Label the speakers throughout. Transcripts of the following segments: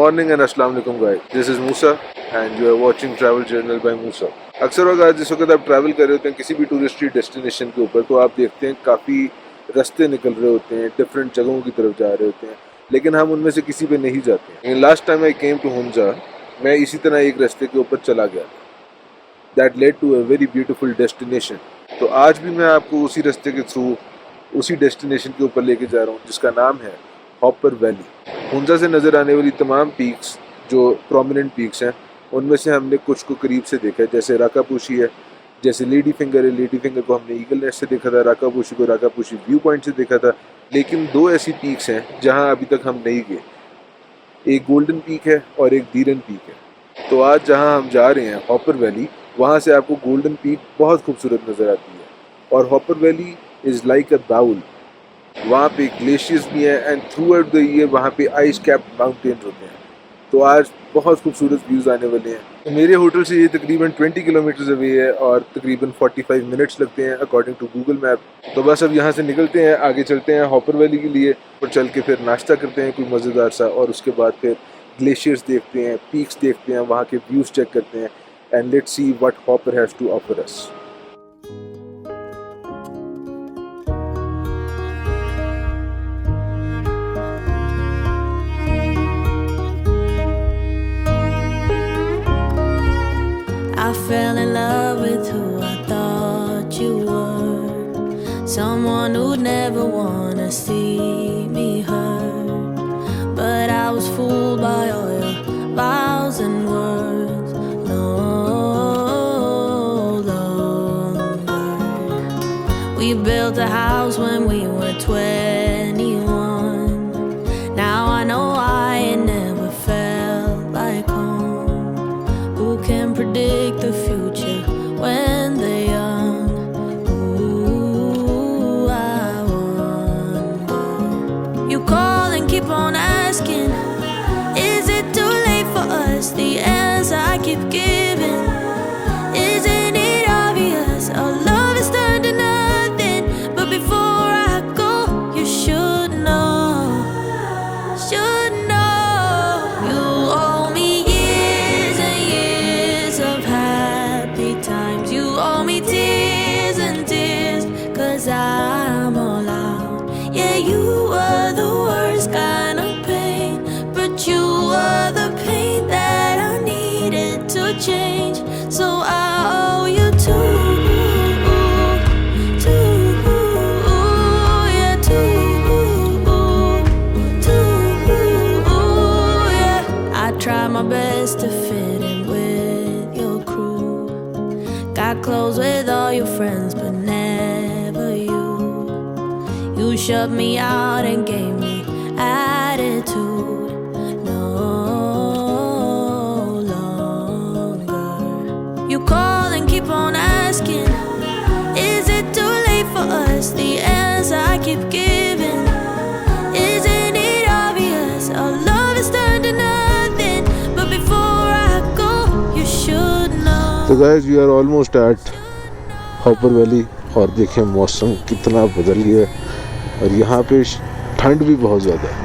Speaker 1: morning and Assalamu alaikum guys. This is Musa and you are watching Travel Journal by Musa. अक्सर वक्त जिस वक्त आप travel कर रहे होते हैं किसी भी टूरिस्टी डेस्टिनेशन के ऊपर, तो आप देखते हैं काफ़ी रास्ते निकल रहे होते हैं, डिफरेंट जगहों की तरफ जा रहे होते हैं, लेकिन हम उनमें से किसी पे नहीं जाते हैं। Last time I came to Hunza, मैं इसी तरह एक रास्ते के ऊपर चला गया, that led to a very beautiful destination. तो आज भी मैं आपको उसी रास्ते के थ्रू उसी डेस्टिनेशन के ऊपर लेके जा रहा हूँ जिसका नाम है हॉपर वैली। हुंजा से नज़र आने वाली तमाम पीक्स जो प्रोमिनेंट पीक्स हैं उनमें से हमने कुछ को करीब से देखा है, जैसे राकापूशी है, जैसे लेडी फिंगर है। लेडी फिंगर को हमने ईगल नेस्ट से देखा था, राकापूशी को राकापूशी व्यू पॉइंट से देखा था। लेकिन दो ऐसी पीक्स हैं जहां अभी तक हम नहीं गए, एक गोल्डन पीक है और एक दीरन पीक है। तो आज जहां हम जा रहे हैं हॉपर वैली, वहां से आपको गोल्डन पीक बहुत खूबसूरत नज़र आती है और Hopper Valley is like a bowl. वहाँ पे ग्लेशियर्स भी हैं and throughout the year वहाँ पे आइस कैप्ड माउंटेन्स होते हैं। तो आज बहुत खूबसूरत व्यूज़ आने वाले हैं। तो मेरे होटल से ये तकरीबन 20 किलोमीटर अवे है और तकरीबन 45 मिनट्स लगते हैं अकॉर्डिंग टू गूगल मैप। तो बस अब यहाँ से निकलते हैं, आगे चलते हैं हॉपर वैली के लिए और चल के फिर नाश्ता करते हैं कोई मज़ेदार सा, और उसके बाद फिर ग्लेशियर्स देखते हैं, पीक्स देखते हैं, वहाँ के व्यूज़ चेक करते हैं and let's see what Hopper has to offer us.
Speaker 2: I fell in love with who I thought you were, someone who'd never wanna see me hurt. But I was fooled by all your vows and words. No longer. We built a house when we were 21. Now I know I never felt like home. Who can predict the future when they're young? Ooh, I wonder. You call and keep on asking, is it too late for us? The answer I keep giving, isn't it obvious? Our love is turned to nothing. But before I go, you should know, should know. You owe me years and years of happy times. You owe me tears and tears, 'cause I'm all out. Yeah, you were the worst kind of pain, but you were the pain that I needed to change. So I owe you too. Try my best to fit in with your crew. Got close with all your friends, but never you. You shut me out and gave me attitude. No longer. You call and keep on asking, is it too late for us? The answer I keep giving, isn't it obvious? Our love is turned to nothing.
Speaker 1: तो guys we are almost at Hopper Valley और देखें मौसम कितना बदल गया है और यहाँ पे ठंड भी बहुत ज़्यादा है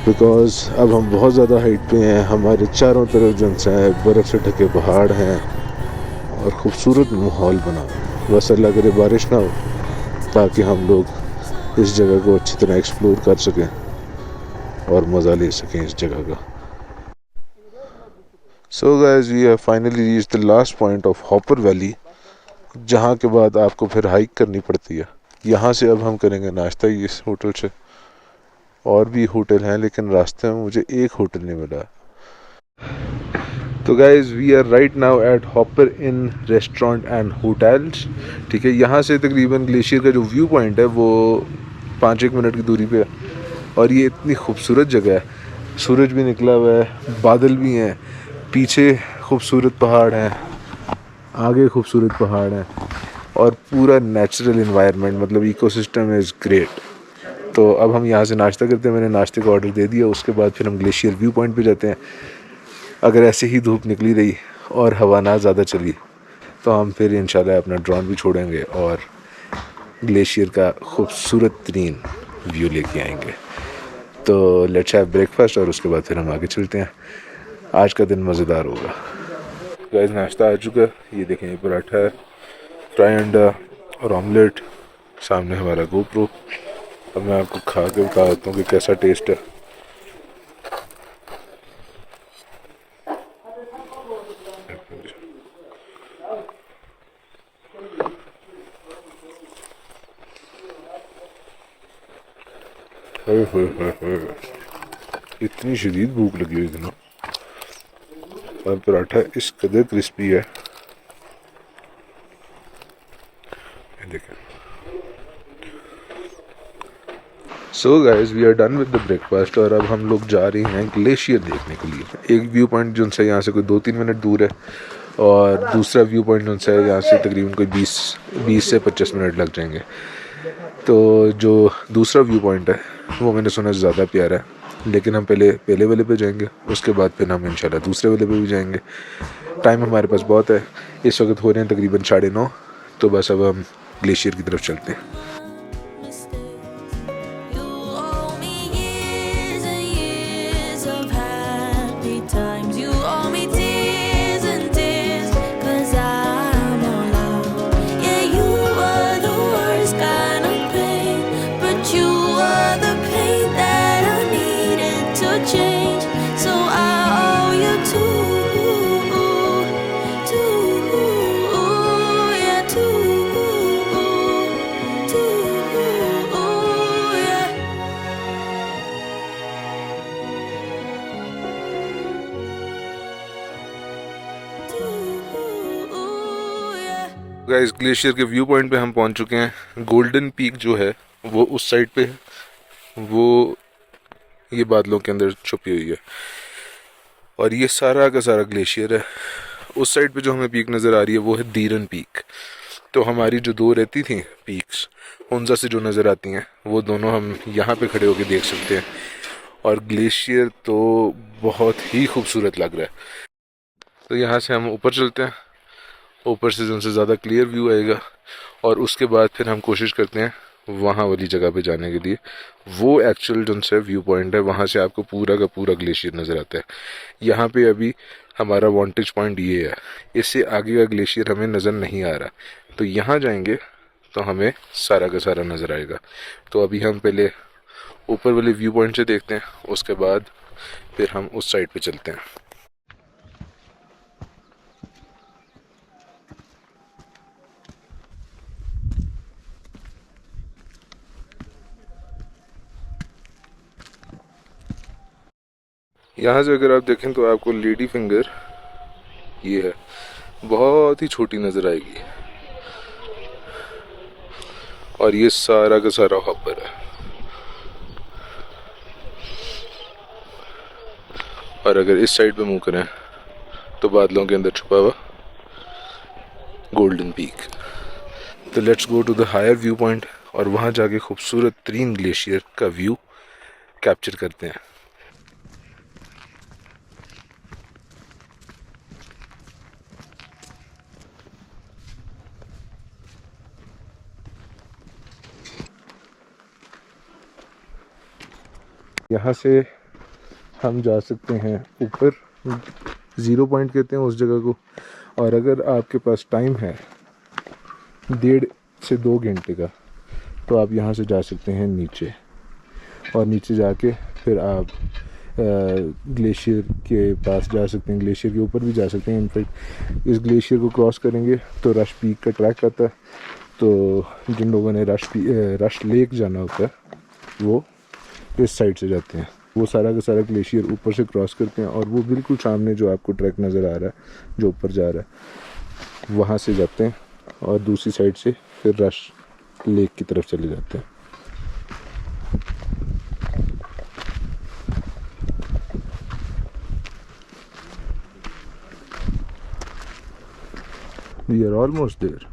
Speaker 1: बिकॉज़ अब हम बहुत ज़्यादा हाइट पे हैं। हमारे चारों तरफ जंगल है, बर्फ़ से ढके पहाड़ हैं और ख़ूबसूरत माहौल बना है। बस अल्लाह करे बारिश ना हो ताकि हम लोग इस जगह को अच्छी तरह एक्सप्लोर कर सकें और मज़ा ले सकें इस जगह का। So guys, we have finally reached the last point of hopper valley, जहाँ के बाद आपको फिर हाइक करनी पड़ती है। यहाँ से अब हम करेंगे नाश्ता ही इस होटल से। और भी होटल हैं लेकिन रास्ते में मुझे एक होटल नहीं मिला। तो guys we are right now at Hopar inn restaurant and hotels. ठीक है, यहाँ से तकरीबन ग्लेशियर का जो व्यू पॉइंट है वो 5-1 मिनट की दूरी पे है और ये इतनी खूबसूरत जगह है। सूरज भी निकला हुआ है, बादल भी हैं, पीछे खूबसूरत पहाड़ हैं, आगे खूबसूरत पहाड़ हैं और पूरा नेचुरल इन्वायरमेंट, मतलब इकोसिस्टम इज़ ग्रेट। तो अब हम यहाँ से नाश्ता करते हैं। मैंने नाश्ते का ऑर्डर दे दिया। उसके बाद फिर हम ग्लेशियर व्यू पॉइंट पे जाते हैं। अगर ऐसे ही धूप निकली रही और हवा ना ज़्यादा चली तो हम फिर इंशाल्लाह अपना ड्रोन भी छोड़ेंगे और ग्लेशियर का खूबसूरत तरीन व्यू लेके आएंगे। तो लेट्स हैव ब्रेकफास्ट और उसके बाद फिर हम आगे चलते हैं। आज का दिन मज़ेदार होगा। गाइस नाश्ता आ चुका है, ये देखें, ये पराठा है, फ्राई अंडा और ऑमलेट, सामने हमारा गोप्रो। अब मैं आपको खा के बता देता हूँ कि कैसा टेस्ट है। इतनी शदीद भूख लगी हुई थी ना, और पराठा इस कदर क्रिस्पी है, देखें। So guys we are done with the breakfast और अब हम लोग जा रहे हैं ग्लेशियर देखने के लिए। एक व्यू पॉइंट जो से यहाँ से कोई 2-3 मिनट दूर है और दूसरा व्यू पॉइंट जो से यहाँ से तकरीबन कोई 20 से 25 मिनट लग जाएंगे। तो जो दूसरा व्यू पॉइंट है वो मैंने सुना ज़्यादा प्यारा है, लेकिन हम पहले वाले पे जाएंगे, उसके बाद फिर हम इंशाल्लाह दूसरे वाले पे भी जाएंगे। टाइम हमारे पास बहुत है, इस वक्त हो रहे हैं तकरीबन 9:30, तो बस अब हम ग्लेशियर की तरफ चलते हैं।
Speaker 2: You owe me years and years of happy times. You owe me tears and tears, 'cause I'm all out. Yeah, you were the worst kind of pain, but you were the pain that I needed to change. So I owe you too, yeah, too, yeah.
Speaker 1: Guys glacier के view point पे हम पहुंच चुके हैं। Golden peak जो है वो उस साइड पे है, वो ये बादलों के अंदर छुपी हुई है, और ये सारा का सारा ग्लेशियर है। उस साइड पे जो हमें पीक नज़र आ रही है वो है दीरन पीक। तो हमारी जो दो रहती थी पीक्स हुंजा से जो नज़र आती हैं वो दोनों हम यहाँ पे खड़े होकर देख सकते हैं, और ग्लेशियर तो बहुत ही खूबसूरत लग रहा है। तो यहाँ से हम ऊपर चलते हैं, ऊपर से जो से ज़्यादा क्लियर व्यू आएगा, और उसके बाद फिर हम कोशिश करते हैं वहाँ वाली जगह पे जाने के लिए। वो एक्चुअल जो से व्यू पॉइंट है, वहाँ से आपको पूरा का पूरा ग्लेशियर नज़र आता है। यहाँ पे अभी हमारा वांटेज पॉइंट ये है, इससे आगे का ग्लेशियर हमें नज़र नहीं आ रहा। तो यहाँ जाएंगे तो हमें सारा का सारा नज़र आएगा। तो अभी हम पहले ऊपर वाले व्यू पॉइंट से देखते हैं, उसके बाद फिर हम उस साइड पे चलते हैं। यहाँ से अगर आप देखें तो आपको लेडी फिंगर ये है, बहुत ही छोटी नज़र आएगी, और ये सारा का सारा हॉपर है। और अगर इस साइड पे मुंह करें तो बादलों के अंदर छुपा हुआ गोल्डन पीक। तो let's go to the higher view point और वहाँ जाके खूबसूरत तरीन ग्लेशियर का व्यू कैप्चर करते हैं। यहाँ से हम जा सकते हैं ऊपर, 0 पॉइंट कहते हैं उस जगह को। और अगर आपके पास टाइम है 1.5 से 2 घंटे का, तो आप यहाँ से जा सकते हैं नीचे, और नीचे जाके फिर आप ग्लेशियर के पास जा सकते हैं, ग्लेशियर के ऊपर भी जा सकते हैं। इनफैक्ट इस ग्लेशियर को क्रॉस करेंगे तो रश पीक का ट्रैक आता है, तो जिन लोगों ने रश लेक जाना होता है वो इस साइड से जाते हैं। वो सारा का सारा ग्लेशियर ऊपर से क्रॉस करते हैं, और वो बिल्कुल सामने जो आपको ट्रैक नज़र आ रहा है जो ऊपर जा रहा है वहाँ से जाते हैं, और दूसरी साइड से फिर रश लेक की तरफ चले जाते हैं। We are almost there.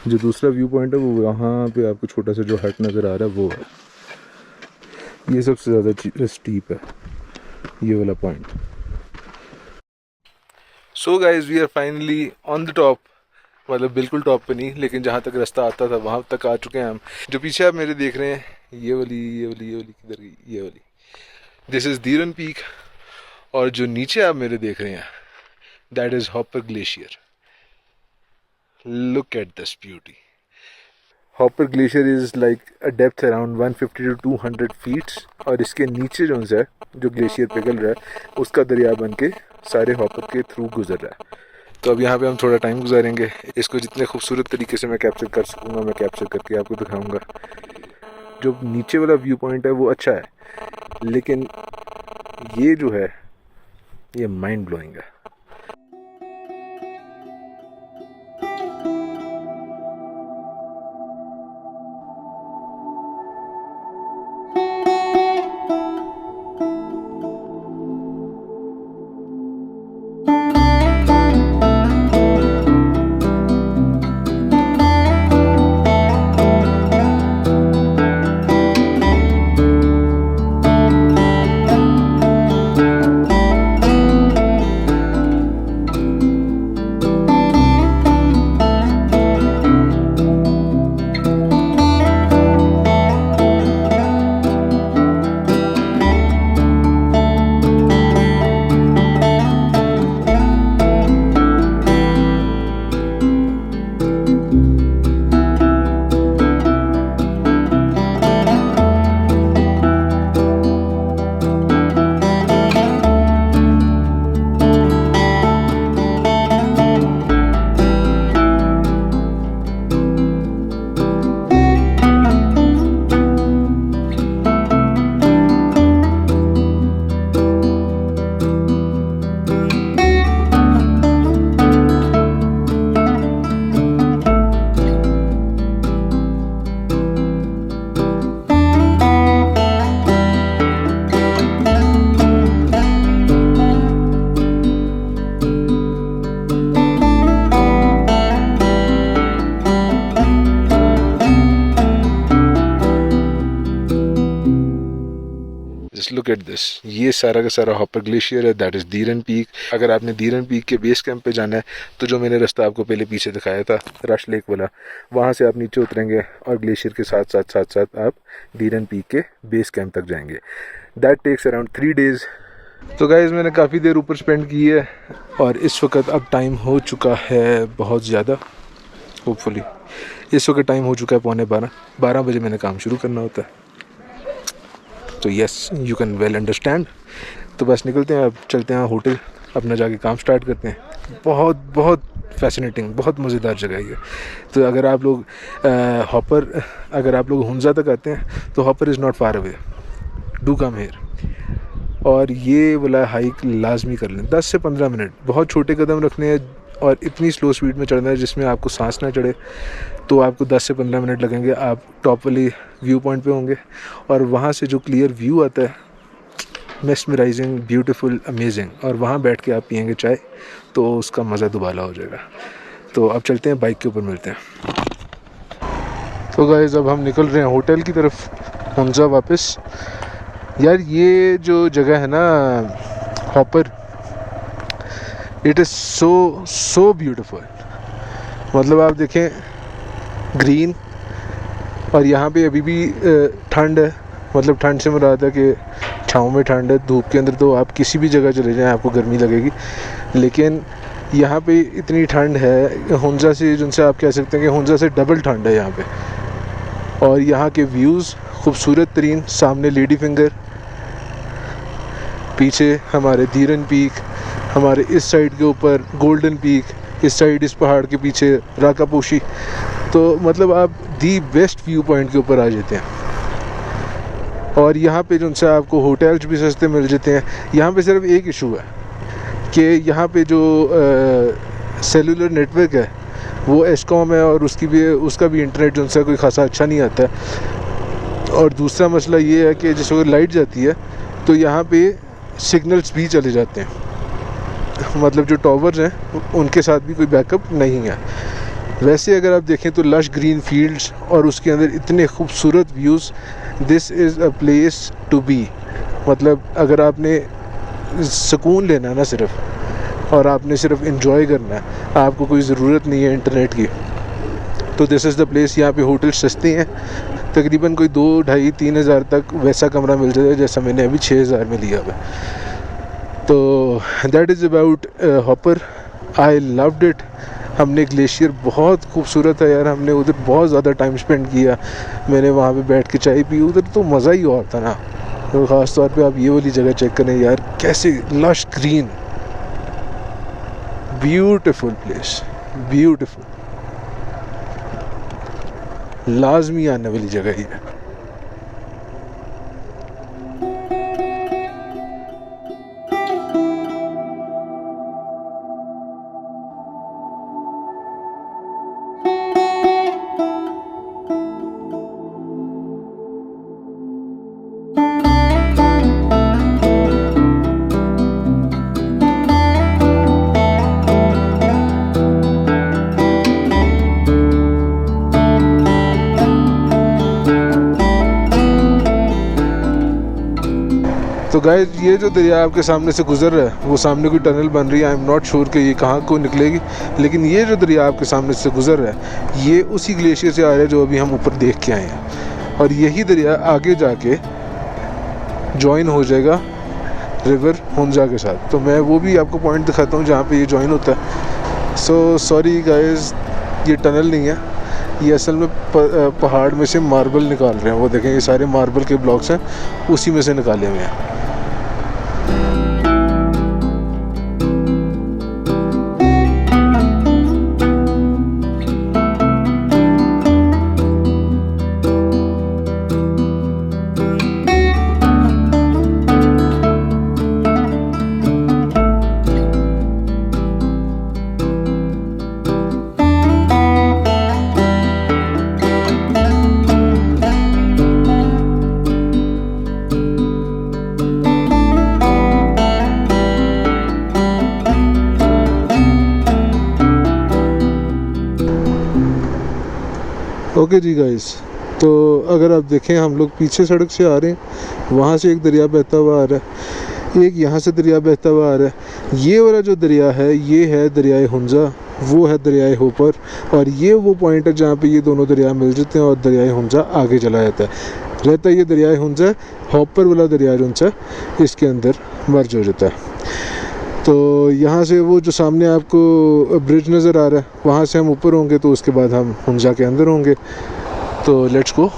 Speaker 1: जो दूसरा व्यू पॉइंट है वो वहाँ पे आपको छोटा सा जो हट नज़र आ रहा है वो है, ये सबसे ज़्यादा स्टीप है ये वाला point. So guys we are finally on the top, मतलब बिल्कुल टॉप पे नहीं, लेकिन जहाँ तक रास्ता आता था वहाँ तक आ चुके हैं हम। जो पीछे आप मेरे देख रहे हैं ये वाली किधर गई, ये वाली। दिस इज दीरन पीक, और जो नीचे आप मेरे देख रहे हैं that is hopper glacier. Look at this beauty. Hopper glacier is like a depth around 150 to 200 feet, और इसके नीचे जो है जो ग्लेशियर पिघल रहा है उसका दरिया बन के सारे हॉपर के थ्रू गुजर रहा है। तो अब यहाँ पे हम थोड़ा टाइम गुजारेंगे, इसको जितने खूबसूरत तरीके से मैं कैप्चर कर सकूँगा मैं कैप्चर करके आपको दिखाऊंगा। जो नीचे वाला व्यू पॉइंट है वो अच्छा है, लेकिन ये जो है ये माइंड ब्लोइंग है। जस्ट लुक एट दिस, ये सारा का सारा हॉपर ग्लेशियर है, दैट इज़ दीरन पीक। अगर आपने दीरन पीक के बेस कैंप पे जाना है तो जो मैंने रास्ता आपको पहले पीछे दिखाया था रश लेक वाला, वहाँ से आप नीचे उतरेंगे और ग्लेशियर के साथ साथ आप दीरन पीक के बेस कैंप तक जाएंगे। That takes around 3 days। तो गाइज़ मैंने काफ़ी देर ऊपर स्पेंड की है, और इस वक्त अब टाइम हो चुका है बहुत ज़्यादा। होपफुली इस वक्त टाइम हो चुका है 12:15 बजे मैंने काम शुरू करना होता है। तो yes, you can well understand. तो बस निकलते हैं, अब चलते हैं होटल, अपना जाके काम स्टार्ट करते हैं। बहुत बहुत फैसिनेटिंग, बहुत मज़ेदार जगह है ये। तो अगर आप लोग अगर आप लोग हुंजा तक आते हैं तो hopper is not far away, do come here. और ये वाला हाइक लाजमी कर लें, 10 से 15 मिनट, बहुत छोटे कदम रखने हैं और इतनी स्लो स्पीड में चढ़ना है जिसमें आपको सांस ना चढ़े। तो आपको 10 से 15 मिनट लगेंगे, आप टॉप वाली व्यू पॉइंट पे होंगे और वहाँ से जो क्लियर व्यू आता है, मेस्मराइजिंग, ब्यूटीफुल, अमेजिंग। और वहाँ बैठ के आप पियेंगे चाय तो उसका मज़ा दुबाला हो जाएगा। तो अब चलते हैं, बाइक के ऊपर मिलते हैं। तो गाइस अब हम निकल रहे हैं होटल की तरफ, हुंजा वापस। यार ये जो जगह है ना hopper, it is so beautiful. मतलब आप देखें ग्रीन, और यहाँ पे अभी भी ठंड है। मतलब ठंड से मुराद है कि छाँव में ठंड है, धूप के अंदर तो आप किसी भी जगह चले जाएं आपको गर्मी लगेगी। लेकिन यहाँ पे इतनी ठंड है, हुंजा से, जिनसे आप कह सकते हैं कि हुंजा से डबल ठंड है यहाँ पे। और यहाँ के व्यूज़ खूबसूरत तरीन, सामने लेडी फिंगर, पीछे हमारे दीरन पीक, हमारे इस साइड के ऊपर गोल्डन पीक, इस साइड इस पहाड़ के पीछे राकापोशी। तो मतलब आप दी बेस्ट व्यू पॉइंट के ऊपर आ जाते हैं। और यहाँ पे जो से आपको होटल्स भी सस्ते मिल जाते हैं। यहाँ पे सिर्फ एक इशू है कि यहाँ पे जो सेलुलर नेटवर्क है वो एस्कॉम है, और उसका भी इंटरनेट जो से कोई खासा अच्छा नहीं आता है। और दूसरा मसला ये है कि जैसे अगर लाइट जाती है तो यहाँ पे सिग्नल्स भी चले जाते हैं। मतलब जो टावर्स हैं उनके साथ भी कोई बैकअप नहीं है। वैसे अगर आप देखें तो लश ग्रीन फील्ड्स और उसके अंदर इतने खूबसूरत views, this is a place to be. मतलब अगर आपने सुकून लेना है ना सिर्फ, और आपने सिर्फ इंजॉय करना है, आपको कोई ज़रूरत नहीं है इंटरनेट की, तो दिस इज़ द प्लेस। यहाँ पे होटल सस्ते हैं, तकरीबन कोई 2-2.5-3 हज़ार तक वैसा कमरा मिल जाता है जैसा मैंने अभी 6,000 में लिया हुआ है। तो that is about hopper. I loved it. हमने ग्लेशियर बहुत खूबसूरत है यार, हमने उधर बहुत ज़्यादा टाइम स्पेंड किया। मैंने वहाँ पे बैठ के चाय पी, उधर तो मज़ा ही और था ना। तो ख़ास तौर पे आप ये वाली जगह चेक करें यार, कैसे lush green, beautiful place, beautiful, लाजमी आने वाली जगह ही है। तो गाइस, ये जो दरिया आपके सामने से गुजर रहा है, वो सामने कोई टनल बन रही है। आई एम नॉट श्योर कि ये कहाँ को निकलेगी, लेकिन ये जो दरिया आपके सामने से गुजर रहा है, ये उसी ग्लेशियर से आ रहा है जो अभी हम ऊपर देख के आए हैं। और यही दरिया आगे जाके जॉइन हो जाएगा रिवर हुंजा के साथ। तो मैं वो भी आपको पॉइंट दिखाता हूँ जहाँ पे ये जॉइन होता है। सो सॉरी गाइस, ये टनल नहीं है, ये असल में पहाड़ में से मार्बल निकाल रहे हैं। वो देखें, ये सारे मार्बल के ब्लॉक्स हैं, उसी में से निकाले हुए हैं। ओके जी गाइस, तो अगर आप देखें, हम लोग पीछे सड़क से आ रहे हैं, वहाँ से एक दरिया बहता हुआ आ रहा है, एक यहाँ से दरिया बहता हुआ आ रहा है। ये वाला जो दरिया है, ये है दरियाए हुंजा, वो है दरियाए होपर, और ये वो पॉइंट है जहाँ पे ये दोनों दरिया मिल जाते हैं और दरियाए हुंजा आगे चला जाता है। रहता है ये दरियाए हुंजा, हॉपर वाला दरिया जो है इसके अंदर मर्ज हो जाता है। तो यहाँ से वो जो सामने आपको ब्रिज नज़र आ रहा है, वहाँ से हम ऊपर होंगे, तो उसके बाद हम हुंजा के अंदर होंगे। तो लेट्स गो।